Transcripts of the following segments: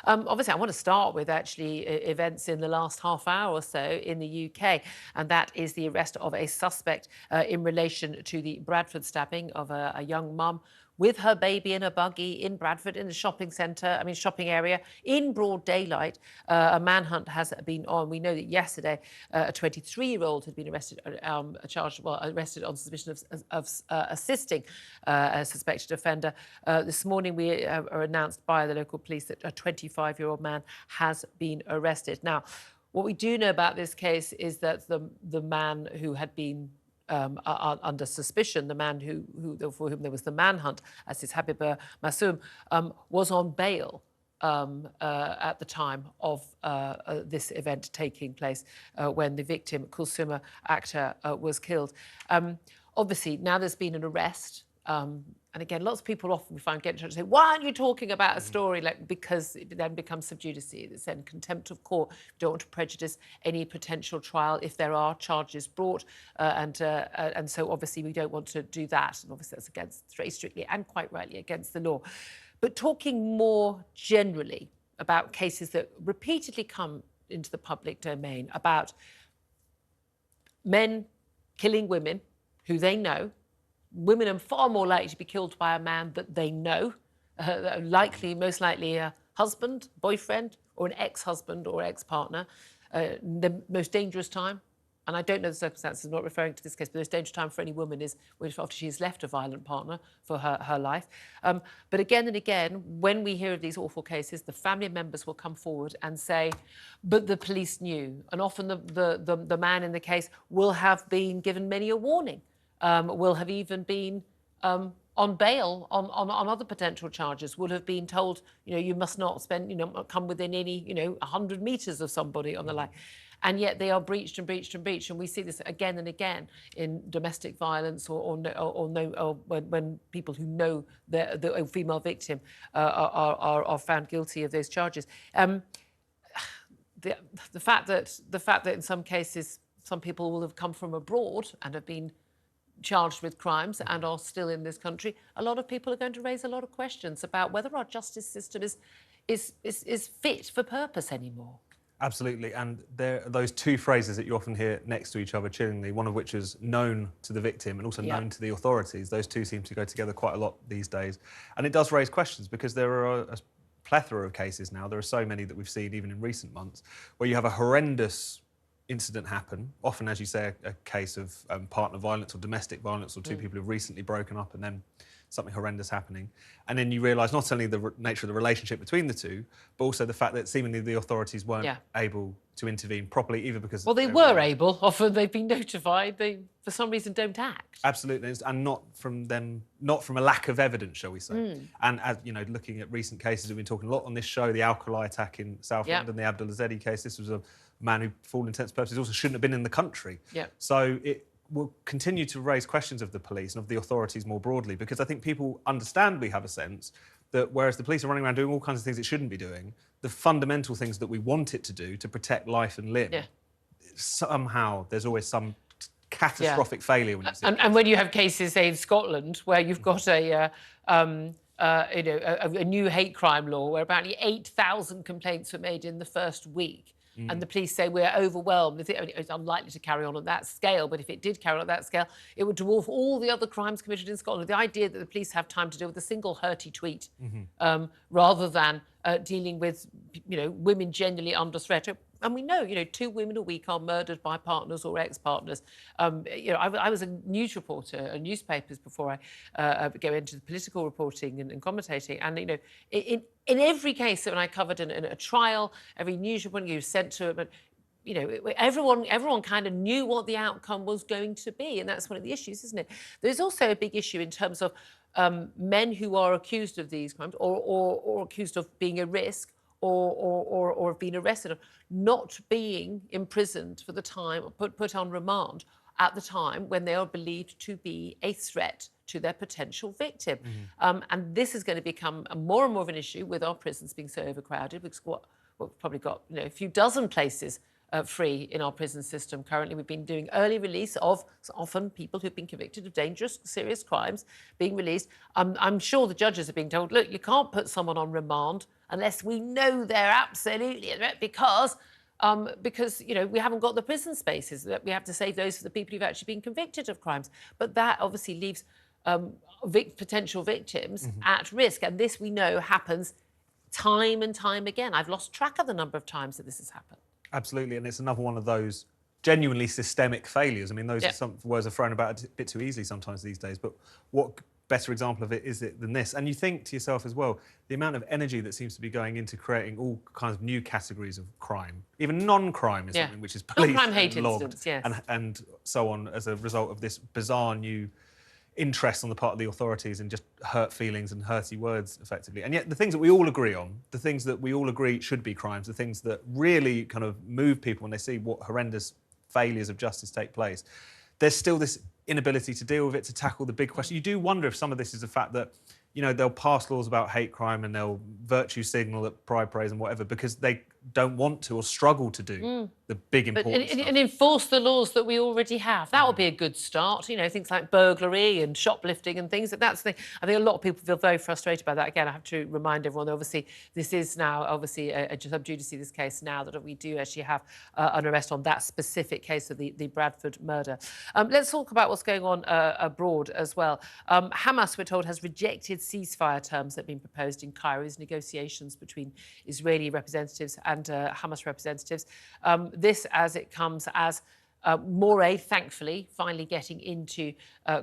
Obviously, I want to start with actually events in the last half hour or so in the UK, and that is the arrest of a suspect in relation to the Bradford stabbing of a young mum with her baby in a buggy in Bradford, in the shopping area, in broad daylight. A manhunt has been on. We know that yesterday a 23-year-old had been arrested, arrested on suspicion of assisting a suspected offender. This morning we are announced by the local police that a 25-year-old man has been arrested. Now, what we do know about this case is that the man who had been under suspicion, the man for whom there was the manhunt, as is Habibur Masum, was on bail at the time of this event taking place when the victim, Kulsuma Akter, was killed. Obviously, now there's been an arrest. And again, lots of people often we find get in touch and say, why aren't you talking about a story? Because it then becomes sub judice. It's then contempt of court. You don't want to prejudice any potential trial if there are charges brought. And so obviously we don't want to do that. And obviously that's very strictly and quite rightly against the law. But talking more generally about cases that repeatedly come into the public domain about men killing women who they know. Women are far more likely to be killed by a man that they know, most likely a husband, boyfriend, or an ex-husband or ex-partner. The most dangerous time, and I don't know the circumstances, I'm not referring to this case, but the most dangerous time for any woman is after she's left a violent partner for her life. But again and again, when we hear of these awful cases, the family members will come forward and say, but the police knew. And often the man in the case will have been given many a warning. Will have even been on bail on other potential charges, will have been told, you must not come within any, 100 metres of somebody on the line. And yet they are breached and breached and breached. And we see this again and again in domestic violence or when people who know the female victim are found guilty of those charges. The fact that in some cases some people will have come from abroad and have been charged with crimes and are still in this country, a lot of people are going to raise a lot of questions about whether our justice system is fit for purpose anymore. Absolutely, and there are those two phrases that you often hear next to each other chillingly, one of which is known to the victim and also known to the authorities. Those two seem to go together quite a lot these days. And it does raise questions because there are a plethora of cases now. There are so many that we've seen even in recent months where you have a horrendous incident happen, often, as you say, a case of partner violence or domestic violence or two people who've recently broken up and then something horrendous happening. And then you realise not only the nature of the relationship between the two, but also the fact that seemingly the authorities weren't able to intervene properly, either because... Well, they were able. Often they've been notified. They, for some reason, don't act. Absolutely, and not from a lack of evidence, shall we say. And, as you know, looking at recent cases, we've been talking a lot on this show, the Alkali attack in South London, the Abdulazedi case. This was a man who, for all intents and purposes, also shouldn't have been in the country. So it will continue to raise questions of the police and of the authorities more broadly, because I think people understandably have a sense that whereas the police are running around doing all kinds of things it shouldn't be doing, the fundamental things that we want it to do to protect life and limb, somehow there's always some catastrophic failure when you see and when you have cases, say, in Scotland, where you've got a new hate crime law where apparently 8,000 complaints were made in the first week. And the police say we're overwhelmed. It's unlikely to carry on at that scale, but if it did carry on at that scale, it would dwarf all the other crimes committed in Scotland. The idea that the police have time to deal with a single hurty tweet rather than dealing with, women genuinely under threat. And we know, 2 women a week are murdered by partners or ex-partners. I was a news reporter at newspapers before I go into the political reporting and commentating. And, in every case that when I covered in a trial, every news reporting you sent to it, but everyone kind of knew what the outcome was going to be, and that's one of the issues, isn't it? There's also a big issue in terms of men who are accused of these crimes or accused of being a risk or being arrested, not being imprisoned for the time, or put on remand at the time when they are believed to be a threat to their potential victim. And this is going to become more and more of an issue with our prisons being so overcrowded. We've probably got a few dozen places free in our prison system currently. We've been doing early release of often people who've been convicted of dangerous, serious crimes being released. I'm sure the judges are being told, look, you can't put someone on remand unless we know they're absolutely at risk because we haven't got the prison spaces. That we have to save those for the people who've actually been convicted of crimes. But that obviously leaves potential victims at risk, and this we know happens time and time again. I've lost track of the number of times that this has happened. Absolutely, and it's another one of those genuinely systemic failures. I mean, those are some words are thrown about a bit too easily sometimes these days, but what better example of it is it than this? And you think to yourself as well, the amount of energy that seems to be going into creating all kinds of new categories of crime, even non-crime is something which is policed non-crime hate and logged incidents, yes. and so on as a result of this bizarre new interest on the part of the authorities and just hurt feelings and hurty words, effectively. And yet the things that we all agree on, the things that we all agree should be crimes, the things that really kind of move people when they see what horrendous failures of justice take place, there's still this inability to deal with it, to tackle the big question. You do wonder if some of this is the fact that, you know, they'll pass laws about hate crime and they'll virtue signal at pride parades and whatever because they don't want to or struggle to do the big important stuff. And enforce the laws that we already have. That would be a good start. You know, things like burglary and shoplifting and things. That's the thing. I think a lot of people feel very frustrated by that. Again, I have to remind everyone, obviously, this is now obviously a sub judice, this case now that we do actually have an arrest on that specific case of the Bradford murder. Let's talk about what's going on abroad as well. Hamas, we're told, has rejected ceasefire terms that have been proposed in Cairo's negotiations between Israeli representatives and Hamas representatives. This as it comes as more aid, thankfully, finally getting into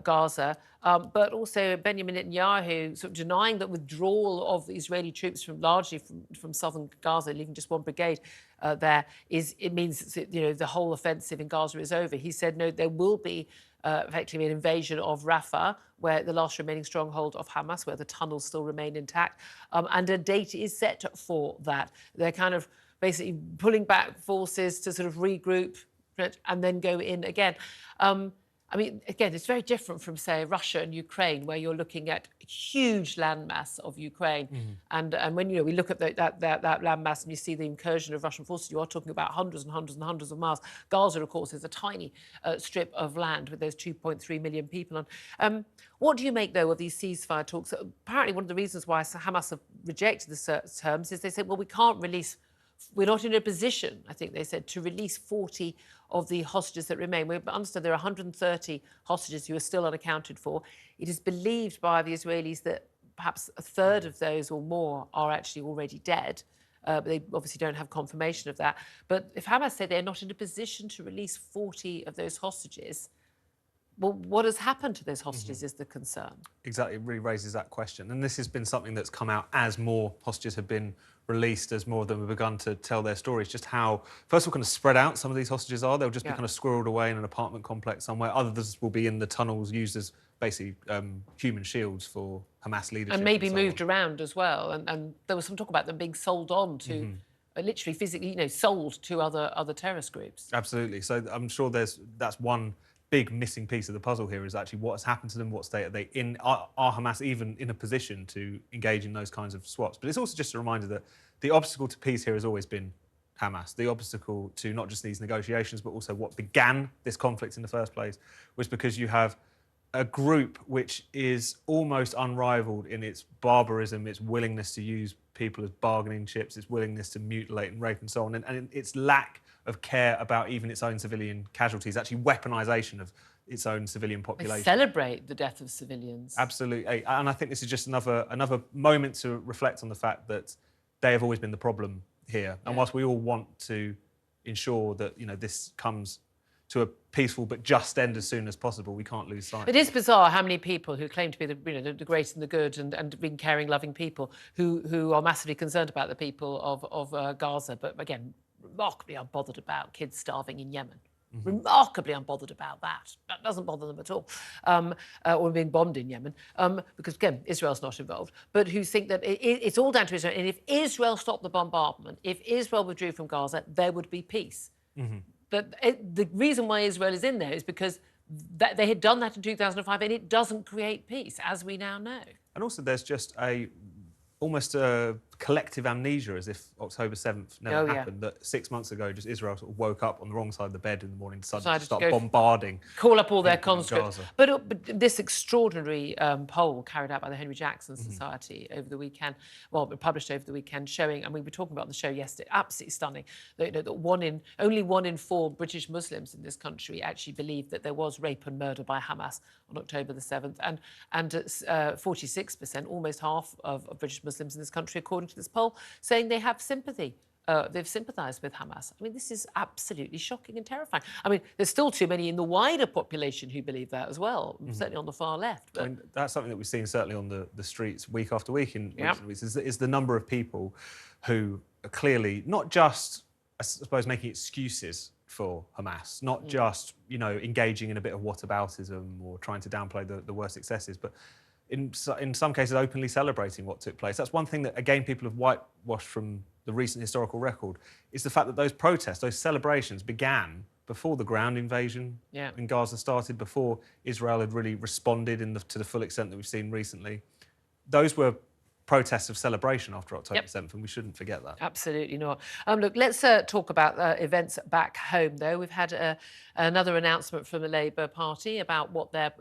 Gaza, but also Benjamin Netanyahu sort of denying that withdrawal of the Israeli troops largely from southern Gaza, leaving just one brigade it means that, you know, the whole offensive in Gaza is over. He said, no, there will be effectively an invasion of Rafah, where the last remaining stronghold of Hamas, where the tunnels still remain intact, and a date is set for that. They're kind of basically pulling back forces to sort of regroup and then go in again. I mean, again, it's very different from, say, Russia and Ukraine, where you're looking at a huge landmass of Ukraine. And when, you know, we look at that landmass and you see the incursion of Russian forces, you are talking about hundreds and hundreds and hundreds of miles. Gaza, of course, is a tiny strip of land with those 2.3 million people on. What do you make, though, of these ceasefire talks? Apparently, one of the reasons why Hamas have rejected the terms is they said, well, we can't release... We're not in a position, I think they said, to release 40 of the hostages that remain. We understand there are 130 hostages who are still unaccounted for. It is believed by the Israelis that perhaps a third of those or more are actually already dead. But they obviously don't have confirmation of that. But if Hamas say they're not in a position to release 40 of those hostages, well, what has happened to those hostages is the concern. Exactly, it really raises that question. And this has been something that's come out as more hostages have been released, as more of them have begun to tell their stories, just how, first of all, kind of spread out some of these hostages are. They'll just be kind of squirreled away in an apartment complex somewhere. Others will be in the tunnels used as basically human shields for Hamas leadership. And maybe moved around as well. And there was some talk about them being sold on to... literally physically, you know, sold to other terrorist groups. Absolutely. So I'm sure that's one big missing piece of the puzzle here, is actually what has happened to them, what state are they in, are Hamas even in a position to engage in those kinds of swaps? But it's also just a reminder that the obstacle to peace here has always been Hamas. The obstacle to not just these negotiations, but also what began this conflict in the first place, was because you have a group which is almost unrivaled in its barbarism, its willingness to use people as bargaining chips, its willingness to mutilate and rape and so on, and its lack of care about even its own civilian casualties, actually weaponisation of its own civilian population. They celebrate the death of civilians. Absolutely, and I think this is just another moment to reflect on the fact that they have always been the problem here. And whilst we all want to ensure that, you know, this comes to a peaceful but just end as soon as possible, we can't lose sight. It is bizarre how many people who claim to be the great and the good and being caring, loving people who are massively concerned about the people of Gaza, but again, remarkably unbothered about kids starving in Yemen. Remarkably unbothered about that. That doesn't bother them at all. Or being bombed in Yemen, because, again, Israel's not involved, but who think that it's all down to Israel. And if Israel stopped the bombardment, if Israel withdrew from Gaza, there would be peace. But the reason why Israel is in there is because they had done that in 2005, and it doesn't create peace, as we now know. And also there's just almost collective amnesia, as if October 7th never happened, that 6 months ago just Israel sort of woke up on the wrong side of the bed in the morning, decided to start bombarding. Call up all their conscripts. But this extraordinary poll carried out by the Henry Jackson Society over the weekend, well, published over the weekend, showing, and we were talking about on the show yesterday, absolutely stunning, that, that only 1 in 4 British Muslims in this country actually believed that there was rape and murder by Hamas on October the 7th. And 46%, almost half of British Muslims in this country, according to this poll, saying they have sympathy. They've sympathised with Hamas. I mean, this is absolutely shocking and terrifying. I mean, there's still too many in the wider population who believe that as well, certainly on the far left. But... I mean, that's something that we've seen certainly on the streets week after week in recent weeks, is the number of people who are clearly not just, I suppose, making excuses for Hamas, not just, engaging in a bit of whataboutism or trying to downplay the worst excesses, but in some cases openly celebrating what took place. That's one thing that, again, people have whitewashed from the recent historical record, is the fact that those protests, those celebrations began before the ground invasion in Gaza started, before Israel had really responded to the full extent that we've seen recently. Those were protests of celebration after October 7th, and we shouldn't forget that. Absolutely not. Look, let's talk about events back home, though. We've had another announcement from the Labour Party about what their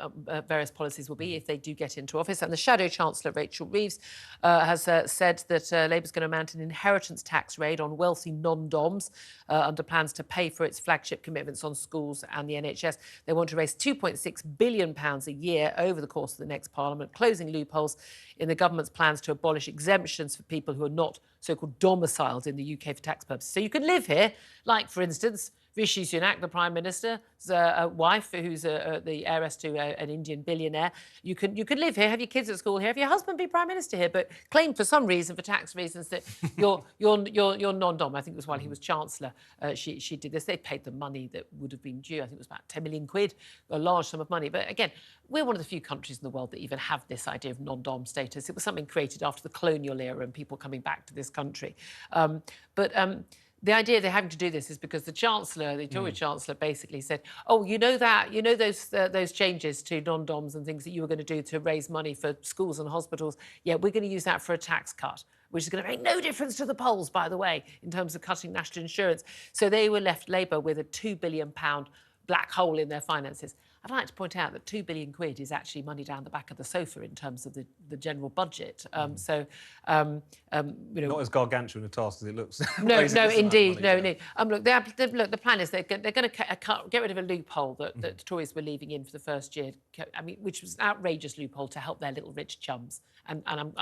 various policies will be if they do get into office. And the Shadow Chancellor, Rachel Reeves, has said that Labour's going to mount an inheritance tax raid on wealthy non-DOMs under plans to pay for its flagship commitments on schools and the NHS. They want to raise £2.6 billion a year over the course of the next Parliament, closing loopholes in the government's plans to abolish exemptions for people who are not so-called domiciled in the UK for tax purposes. So you can live here, like, for instance, Rishi Sunak, the Prime Minister's wife, who's the heiress to an Indian billionaire. You could live here, have your kids at school here, have your husband be Prime Minister here, but claim for some reason, for tax reasons, that you're non-dom. I think it was while he was Chancellor she did this. They paid the money that would have been due. I think it was about 10 million quid, a large sum of money. But again, we're one of the few countries in the world that even have this idea of non-dom status. It was something created after the colonial era and people coming back to this country. The idea they're having to do this is because the Chancellor, the Tory Chancellor, basically said, oh, those changes to non-DOMs and things that you were going to do to raise money for schools and hospitals, we're going to use that for a tax cut, which is going to make no difference to the polls, by the way, in terms of cutting national insurance. So they were left, Labour, with a £2 billion black hole in their finances. I'd like to point out that £2 billion is actually money down the back of the sofa in terms of the general budget. Not as gargantuan a task as it looks. No, indeed. Look, the plan is they're going to get rid of a loophole that the Tories were leaving in for the first year. I mean, which was an outrageous loophole to help their little rich chums. And I'm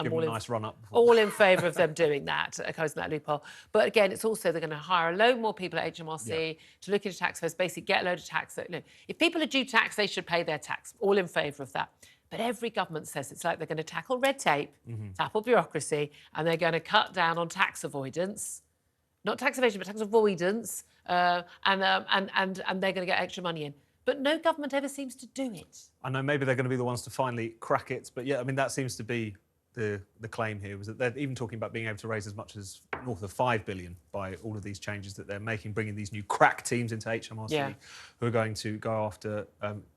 all in favour of them doing that, closing that loophole. But again, it's also they're going to hire a load more people at HMRC to look into tax affairs, basically get a load of tax. If people are due tax, they should pay their tax. All in favour of that. But every government says it's like they're going to tackle red tape, tackle bureaucracy, and they're going to cut down on tax avoidance. Not tax evasion, but tax avoidance. And they're going to get extra money in. But no government ever seems to do it. I know maybe they're going to be the ones to finally crack it, but I mean, that seems to be the claim here, was that they're even talking about being able to raise as much as north of £5 billion by all of these changes that they're making, bringing these new crack teams into HMRC who are going to go after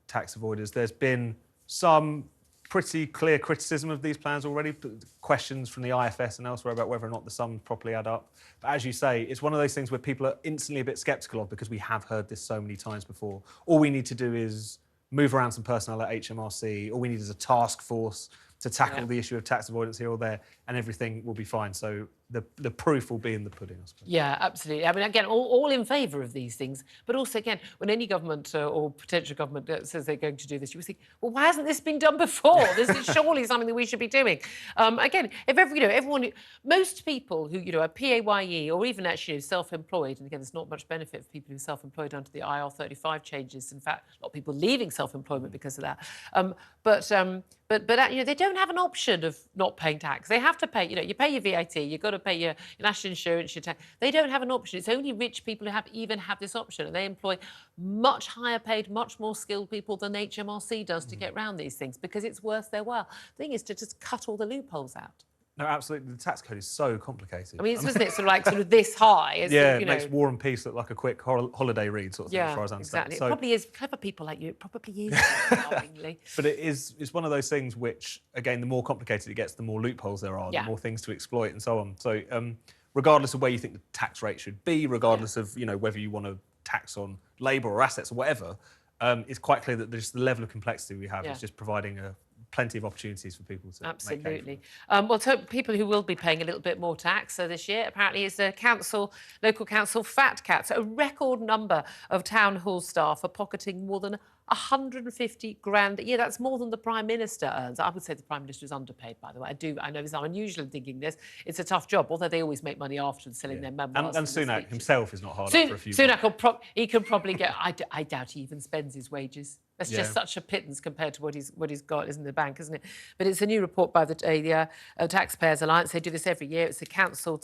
tax avoiders. There's been some pretty clear criticism of these plans already, questions from the IFS and elsewhere about whether or not the sums properly add up. But as you say, it's one of those things where people are instantly a bit sceptical of, because we have heard this so many times before. All we need to do is move around some personnel at HMRC. All we need is a task force to tackle the issue of tax avoidance here or there, and everything will be fine. So the proof will be in the pudding, I suppose. Yeah, absolutely. I mean, again, all in favour of these things. But also, again, when any government or potential government says they're going to do this, you would think, well, why hasn't this been done before? This is surely something that we should be doing. Again, if everyone, most people who are PAYE or even actually self-employed, and again, there's not much benefit for people who are self-employed under the IR35 changes. In fact, a lot of people leaving self-employment because of that. But they don't have an option of not paying tax. They have to pay. You pay your VAT. You've got to pay your national insurance, your tax. They don't have an option. It's only rich people who even have this option, and they employ much higher paid, much more skilled people than HMRC does to get around these things, because it's worth their while. The thing is to just cut all the loopholes out. No, absolutely. The tax code is so complicated. I mean, isn't it sort of this high? It's yeah, you it know, makes War and Peace look like a quick holiday read sort of thing, as yeah, far as I understand. exactly. It So, probably is. Clever people like you, it probably is. Alarmingly. but it's one of those things which, again, the more complicated it gets, the more loopholes there are, the Yeah. more things to exploit and so on. So, regardless of where you think the tax rate should be, regardless of whether you want to tax on labour or assets or whatever, it's quite clear that there's the level of complexity we have is just providing plenty of opportunities for people to Absolutely. make Well, people who will be paying a little bit more tax this year, apparently, is the local council fat cat. So a record number of town hall staff are pocketing more than 150 grand a year. That's more than the Prime Minister earns. I would say the Prime Minister is underpaid, by the way. I know this is unusual in thinking this. It's a tough job, although they always make money afterwards selling their memoirs. And Sunak himself is not hard up for a few Sunak he can probably get... I doubt he even spends his wages. That's just such a pittance compared to what he's got, isn't the bank, isn't it? But it's a new report by the Taxpayers Alliance. They do this every year. It's the council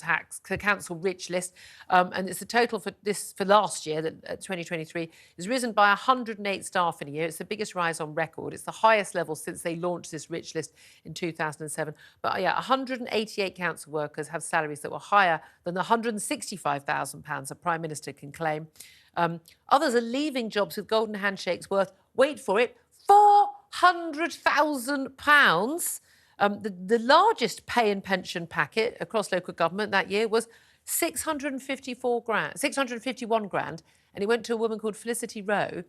rich list, and it's the total for last year, that 2023, has risen by 108 staff in a year. It's the biggest rise on record. It's the highest level since they launched this rich list in 2007. But 188 council workers have salaries that were higher than the £165,000 a Prime Minister can claim. Others are leaving jobs with golden handshakes worth, wait for it, £400,000. The largest pay and pension packet across local government that year was 651 grand, and it went to a woman called Felicity Rowe.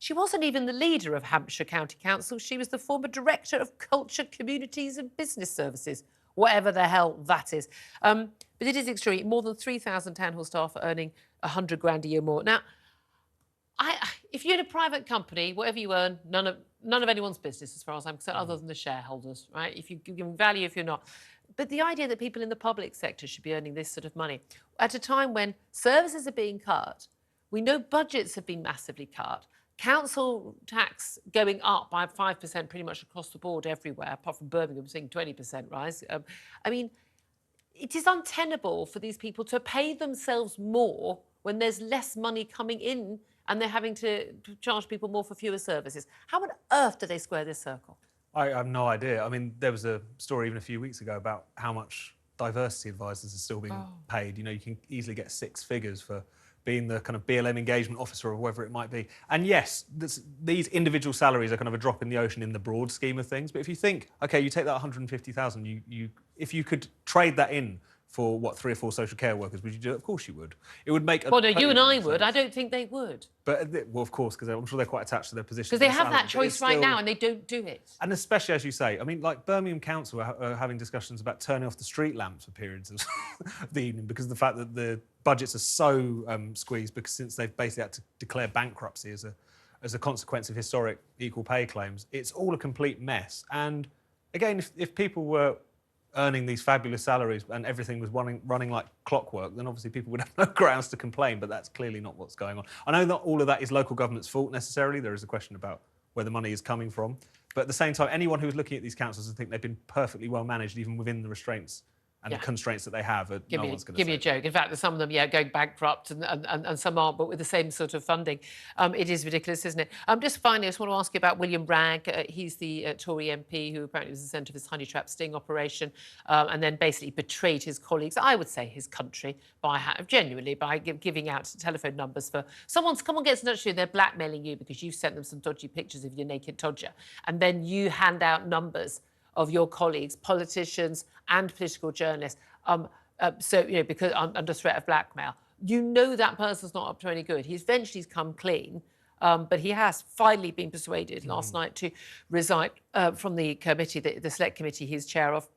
She wasn't even the leader of Hampshire County Council. She was the former Director of Culture, Communities and Business Services, whatever the hell that is. But it is extreme. More than 3,000 town hall staff are earning 100 grand a year more. Now, if you're in a private company, whatever you earn, none of anyone's business, as far as I'm concerned, other than the shareholders, right? If you give them value, if you're not. But the idea that people in the public sector should be earning this sort of money at a time when services are being cut, we know budgets have been massively cut, council tax going up by 5% pretty much across the board everywhere, apart from Birmingham seeing 20% rise. I mean, it is untenable for these people to pay themselves more when there's less money coming in and they're having to charge people more for fewer services. How on earth do they square this circle? I have no idea. I mean, there was a story even a few weeks ago about how much diversity advisors are still being paid. You know, you can easily get 6 figures for being the kind of BLM engagement officer or whatever it might be. And yes, these individual salaries are kind of a drop in the ocean in the broad scheme of things. But if you think, OK, you take that 150,000, if you could trade that in for, 3 or 4 social care workers, would you do it? Of course you would. It would make... Well, no, you and I would. I don't think they would. But, well, of course, because I'm sure they're quite attached to their position. Because they have that choice right now and they don't do it. And especially, as you say, I mean, like Birmingham Council are having discussions about turning off the street lamps for periods of the evening because of the fact that the budgets are so squeezed since they've basically had to declare bankruptcy as a consequence of historic equal pay claims. It's all a complete mess. And again, if people were earning these fabulous salaries and everything was running like clockwork, then obviously people would have no grounds to complain, but that's clearly not what's going on. I know not all of that is local government's fault necessarily. There is a question about where the money is coming from. But at the same time, anyone who's looking at these councils and think they've been perfectly well managed, even within the restraints and the constraints that they have, no one's going to give me a joke. In fact, some of them, going bankrupt and some aren't, but with the same sort of funding. It is ridiculous, isn't it? Just finally, I just want to ask you about William Bragg. He's the Tory MP who apparently was the centre of this honey trap sting operation and then basically betrayed his colleagues, I would say his country, by giving out telephone numbers for someone gets in touch with you, they're blackmailing you because you've sent them some dodgy pictures of your naked todger, and then you hand out numbers of your colleagues, politicians and political journalists, because under threat of blackmail. You know that person's not up to any good. He's eventually come clean, but he has finally been persuaded last night to resign from the committee, the select committee he's chair of,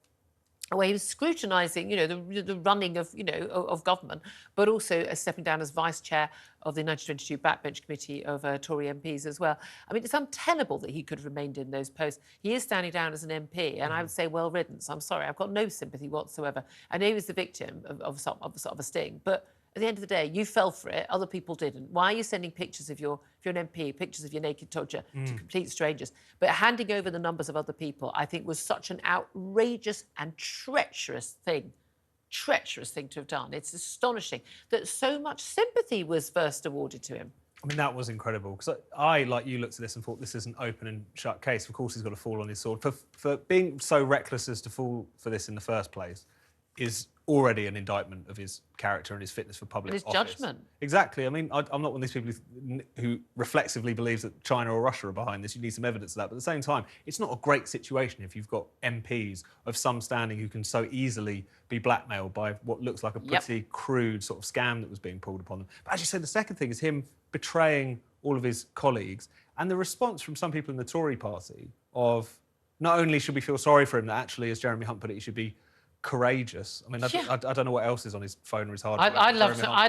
where he was scrutinising, the running of government, but also stepping down as vice chair of the 1922 backbench committee of Tory MPs as well. I mean, it's untenable that he could have remained in those posts. He is standing down as an MP, and I would say, well riddance. I'm sorry, I've got no sympathy whatsoever. I know he was the victim of sort of a sting, but at the end of the day, you fell for it, other people didn't. Why are you sending pictures of if you're an MP, pictures of your naked todger to complete strangers? But handing over the numbers of other people, I think, was such an outrageous and treacherous thing to have done. It's astonishing that so much sympathy was first awarded to him. I mean, that was incredible, because I, like you, looked at this and thought this is an open and shut case. Of course he's got to fall on his sword. For being so reckless as to fall for this in the first place is already an indictment of his character and his fitness for public And his office. judgment. Exactly. I mean, I'm not one of these people who reflexively believes that China or Russia are behind this. You need some evidence of that. But at the same time, it's not a great situation if you've got MPs of some standing who can so easily be blackmailed by what looks like a pretty crude sort of scam that was being pulled upon them. But as you said, the second thing is him betraying all of his colleagues, and the response from some people in the Tory party of not only should we feel sorry for him, that actually, as Jeremy Hunt put it, he should be courageous. I mean, I don't know what else is on his phone or his hard drive. I'd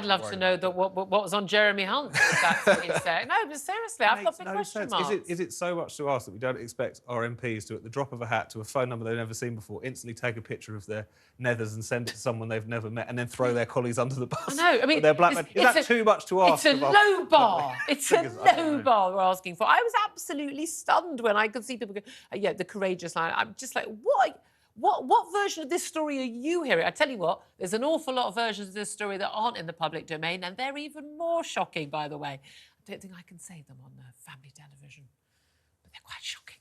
love to know that what was on Jeremy Hunt. If that's what he's saying. No, but seriously, I've got big question marks. Is it so much to ask that we don't expect our MPs to, at the drop of a hat, to a phone number they've never seen before, instantly take a picture of their nethers and send it to someone they've never met, and then throw their colleagues under the bus? I know. I mean, they're black. Is that too much to ask? It's a low bar. It's a low bar we're asking for. I was absolutely stunned when I could see people go, yeah, the courageous line. I'm just like, what version of this story are you hearing? I tell you what, there's an awful lot of versions of this story that aren't in the public domain, and they're even more shocking, by the way. I don't think I can say them on family television, but they're quite shocking.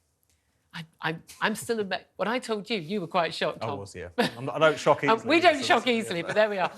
I'm still amazed. When I told you, you were quite shocked, Tom. I was, yeah. I don't shock easily. We don't shock easily, but there we are.